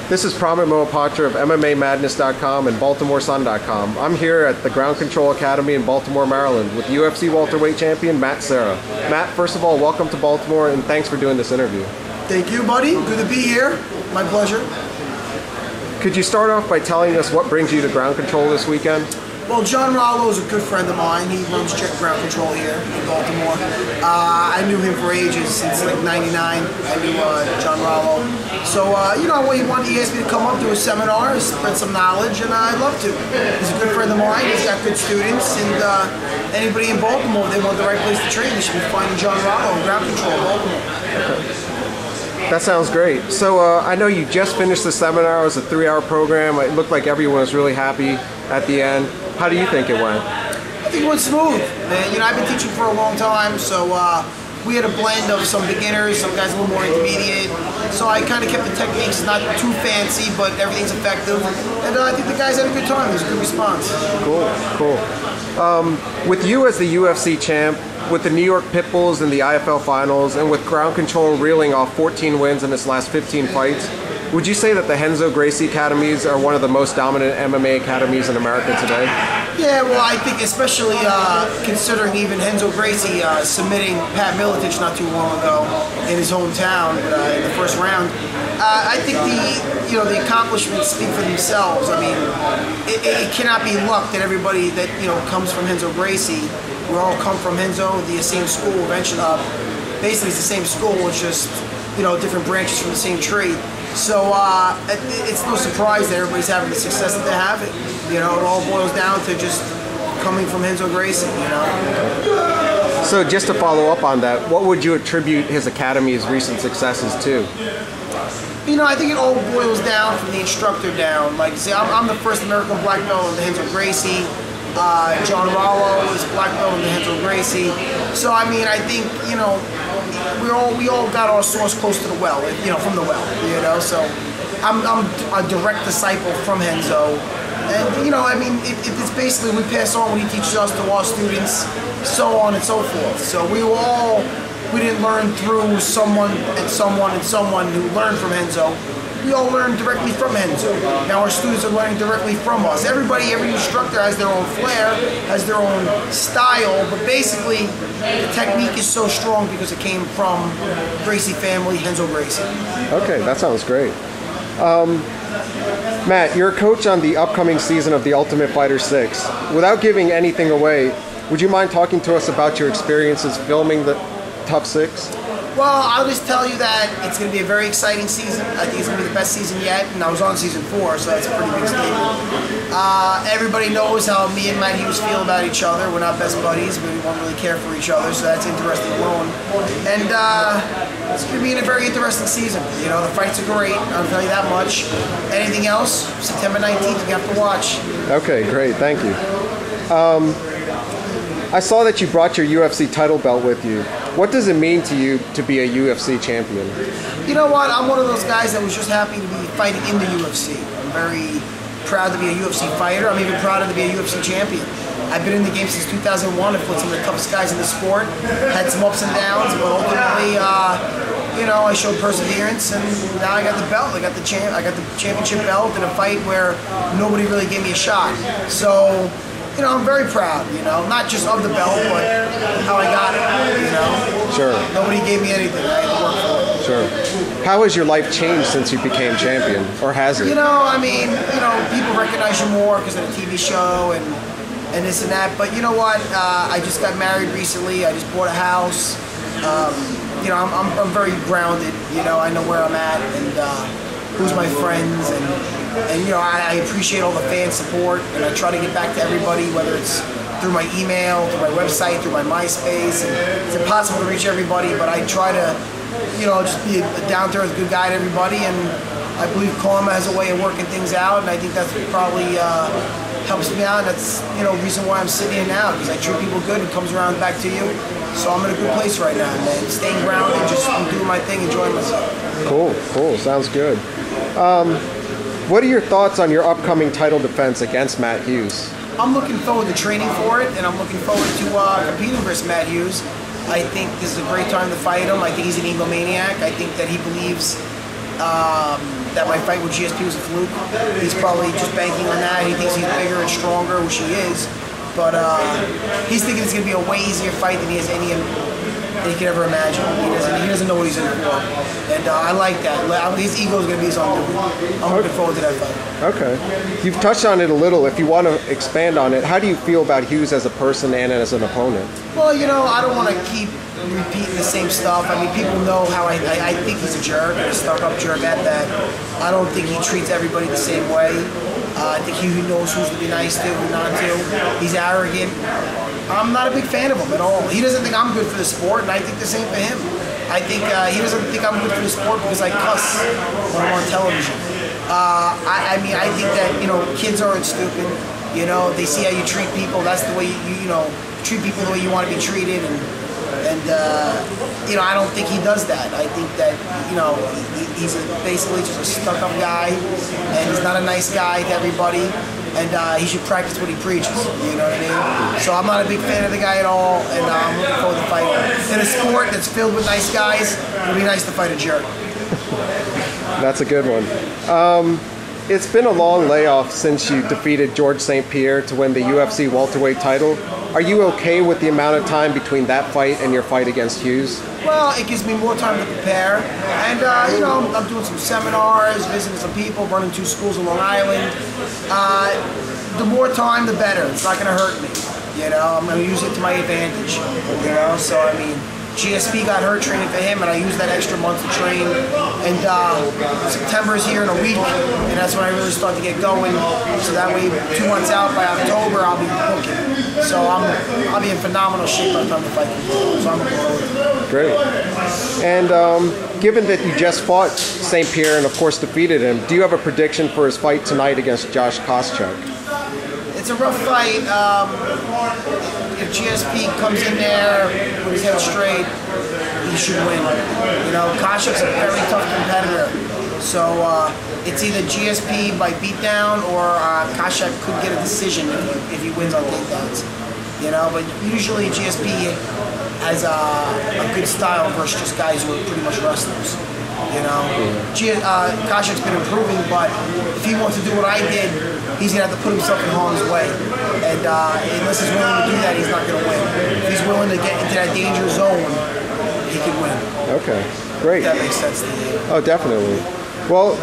This is Pramit Mohapatra of MMAmadness.com and BaltimoreSun.com. I'm here at the Ground Control Academy in Baltimore, Maryland with UFC welterweight champion Matt Serra. Matt, first of all, welcome to Baltimore and thanks for doing this interview. Thank you, buddy. Good to be here. My pleasure. Could you start off by telling us what brings you to Ground Control this weekend? Well, John Rollo is a good friend of mine. He runs Ground Control here in Baltimore. I knew him for ages, since like '99. I knew John Rollo. So, he asked me to come up to a seminar, spread some knowledge, and I'd love to. He's a good friend of mine. He's got good students, and anybody in Baltimore, if they want the right place to train, they should be finding John Rollo in Ground Control, Baltimore. That sounds great. So I know you just finished the seminar. It was a 3-hour program. It looked like everyone was really happy at the end. How do you think it went? I think it went smooth. And, I've been teaching for a long time, so we had a blend of some beginners, some guys a little more intermediate. So I kind of kept the techniques not too fancy, but everything's effective. And I think the guys had a good time. It was a good response. Cool. With you as the UFC champ, with the New York Pitbulls in the IFL finals, and with Ground Control reeling off 14 wins in its last 15 fights, would you say that the Renzo Gracie academies are one of the most dominant MMA academies in America today? Yeah, well, I think especially considering even Renzo Gracie submitting Pat Miletich not too long ago in his hometown in the first round, I think the accomplishments speak for themselves. I mean, it cannot be luck that everybody that comes from Renzo Gracie, we all come from Renzo, the same school. Eventually, basically, it's the same school. It's just different branches from the same tree. So it's no surprise that everybody's having the success that they're having. It all boils down to just coming from Renzo Gracie. So just to follow up on that, what would you attribute his academy's recent successes to? I think it all boils down from the instructor down. Like, say, I'm the first American black belt in the Renzo Gracie. John Rollo is black belt in the Renzo Gracie. So I mean, I think we all got our source close to the well, from the well. So I'm a direct disciple from Renzo, and I mean, it's basically we pass on what he teaches us to our students, so on and so forth. So we didn't learn through someone who learned from Renzo. We all learn directly from Renzo. Now our students are learning directly from us. Every instructor has their own flair, has their own style, but basically the technique is so strong because it came from Gracie family, Renzo Gracie. Okay, that sounds great. Matt, you're a coach on the upcoming season of The Ultimate Fighter 6. Without giving anything away, would you mind talking to us about your experiences filming the Tough 6? Well, I'll just tell you that it's going to be a very exciting season. I think it's going to be the best season yet, and I was on season 4, so that's a pretty big statement. Everybody knows how me and Matt Hughes feel about each other. We're not best buddies, but we won't really care for each other, so that's interesting alone. And it's going to be a very interesting season. The fights are great, I'll tell you that much. Anything else, September 19th, you have to watch. Okay, great, thank you. I saw that you brought your UFC title belt with you. What does it mean to you to be a UFC champion? You know what? I'm one of those guys that was just happy to be fighting in the UFC. I'm very proud to be a UFC fighter. I'm even prouder to be a UFC champion. I've been in the game since 2001. I've fought some of the toughest guys in the sport. Had some ups and downs, but ultimately, I showed perseverance, and now I got the belt. I got the championship belt in a fight where nobody really gave me a shot. So, I'm very proud, not just of the belt, but how I got it, Sure. Nobody gave me anything. I had to work for it. Sure. How has your life changed since you became champion, or has it? I mean, people recognize you more because of the TV show and this and that, but you know what? I just got married recently. I just bought a house. I'm very grounded. I know where I'm at and who's my friends, and I appreciate all the fan support, and I try to get back to everybody, whether it's through my email, through my website, through my MySpace. And it's impossible to reach everybody, but I try to, just be a down-to-earth good guy to everybody, and I believe karma has a way of working things out, and I think that's what probably helps me out. That's the reason why I'm sitting here now, because I treat people good, it comes around back to you. So I'm in a good place right now, man. Staying grounded, just doing my thing, enjoying myself. Cool. Sounds good. What are your thoughts on your upcoming title defense against Matt Hughes? I'm looking forward to training for it, and I'm looking forward to competing versus Matt Hughes. I think this is a great time to fight him. I think he's an egomaniac. I think that he believes that my fight with GSP was a fluke. He's probably just banking on that. He thinks he's bigger and stronger, which he is. But he's thinking it's going to be a way easier fight than he has any that he could ever imagine. He doesn't know what he's in for. And I like that. His ego is going to be his own doing. I'm looking forward to that fight. Okay. You've touched on it a little. If you want to expand on it, how do you feel about Hughes as a person and as an opponent? Well, I don't want to keep repeating the same stuff. I mean, people know how I think he's a jerk, a stuck-up jerk at that. I don't think he treats everybody the same way. I think he knows who's to be nice to, who not to. He's arrogant. I'm not a big fan of him at all. He doesn't think I'm good for the sport, and I think the same for him. I think he doesn't think I'm good for the sport because I cuss when I'm on television. I mean, I think that, kids aren't stupid. They see how you treat people. That's the way you treat people the way you want to be treated, and I don't think he does that. I think that, he's basically just a stuck-up guy, and he's not a nice guy to everybody, and he should practice what he preaches, you know what I mean? So I'm not a big fan of the guy at all, and I'm looking forward to fighting. In a sport that's filled with nice guys, it would be nice to fight a jerk. That's a good one. It's been a long layoff since you defeated George St. Pierre to win the UFC welterweight title. Are you okay with the amount of time between that fight and your fight against Hughes? Well, it gives me more time to prepare, and I'm doing some seminars, visiting some people, running 2 schools in Long Island. The more time, the better. It's not going to hurt me. I'm going to use it to my advantage. So I mean, GSP got hurt training for him, and I used that extra month to train. And September is here in a week, and that's when I really start to get going. So that way, 2 months out, by October, I'll be booking. So I'll be in phenomenal shape by the time the fight comes out. So I'm looking forward to it. Great. And given that you just fought St. Pierre and, of course, defeated him, do you have a prediction for his fight tonight against Josh Koscheck? It's a rough fight. If GSP comes in there with his head straight, he should win. Koscheck's a very tough competitor. So it's either GSP by beatdown or Koscheck could get a decision if he wins on takedowns. But usually GSP has a good style versus just guys who are pretty much wrestlers. Koscheck's been improving, but if he wants to do what I did, he's going to have to put himself in harm's way. And unless he's willing to do that, he's not going to win. If he's willing to get into that danger zone, he can win. Okay, great. If that makes sense to you. Oh, definitely. Well,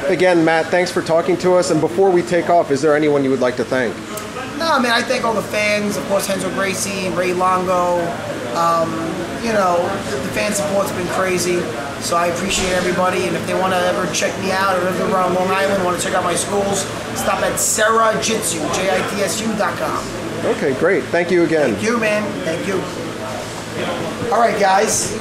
again, Matt, thanks for talking to us. And before we take off, is there anyone you would like to thank? No, man, I thank all the fans. Of course, Renzo Gracie, Ray Longo. The fan support's been crazy. So I appreciate everybody, and if they want to ever check me out or if they're around Long Island, want to check out my schools, stop at Serra Jitsu, JITSU.com. Okay, great. Thank you again. Thank you, man. Thank you. All right, guys.